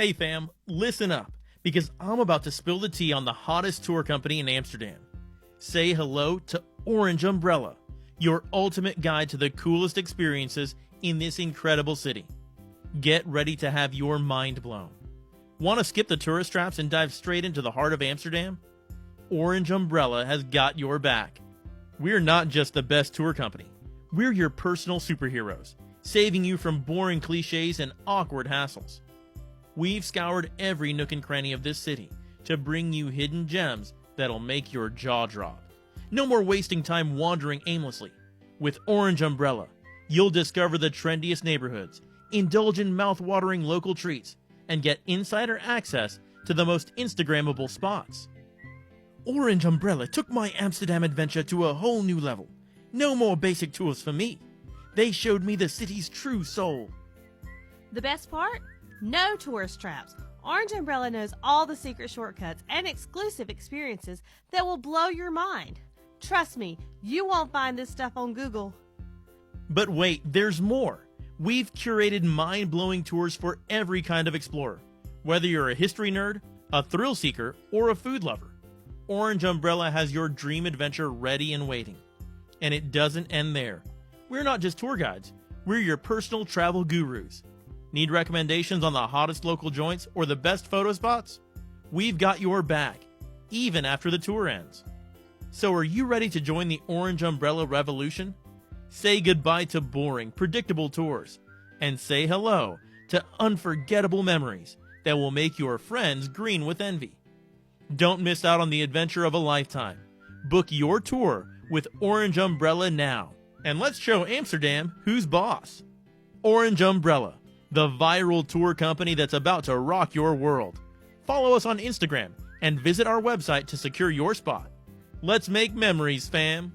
Hey fam, listen up, because I'm about to spill the tea on the hottest tour company in Amsterdam. Say hello to Oranje Umbrella, your ultimate guide to the coolest experiences in this incredible city. Get ready to have your mind blown. Want to skip the tourist traps and dive straight into the heart of Amsterdam? Oranje Umbrella has got your back. We're not just the best tour company. We're your personal superheroes, saving you from boring cliches and awkward hassles. We've scoured every nook and cranny of this city to bring you hidden gems that'll make your jaw drop. No more wasting time wandering aimlessly. With Oranje Umbrella, you'll discover the trendiest neighborhoods, indulge in mouth-watering local treats, and get insider access to the most Instagrammable spots. Oranje Umbrella took my Amsterdam adventure to a whole new level. No more basic tours for me. They showed me the city's true soul. The best part? No tourist traps. Oranje Umbrella knows all the secret shortcuts and exclusive experiences that will blow your mind. Trust me, you won't find this stuff on Google. But wait, there's more. We've curated mind-blowing tours for every kind of explorer. Whether you're a history nerd, a thrill seeker, or a food lover, Oranje Umbrella has your dream adventure ready and waiting. And it doesn't end there. We're not just tour guides, we're your personal travel gurus. Need recommendations on the hottest local joints or the best photo spots? We've got your back, even after the tour ends. So are you ready to join the Oranje Umbrella revolution? Say goodbye to boring, predictable tours, and say hello to unforgettable memories that will make your friends green with envy. Don't miss out on the adventure of a lifetime. Book your tour with Oranje Umbrella now. And let's show Amsterdam who's boss. Oranje Umbrella, the viral tour company that's about to rock your world. Follow us on Instagram and visit our website to secure your spot. Let's make memories, fam.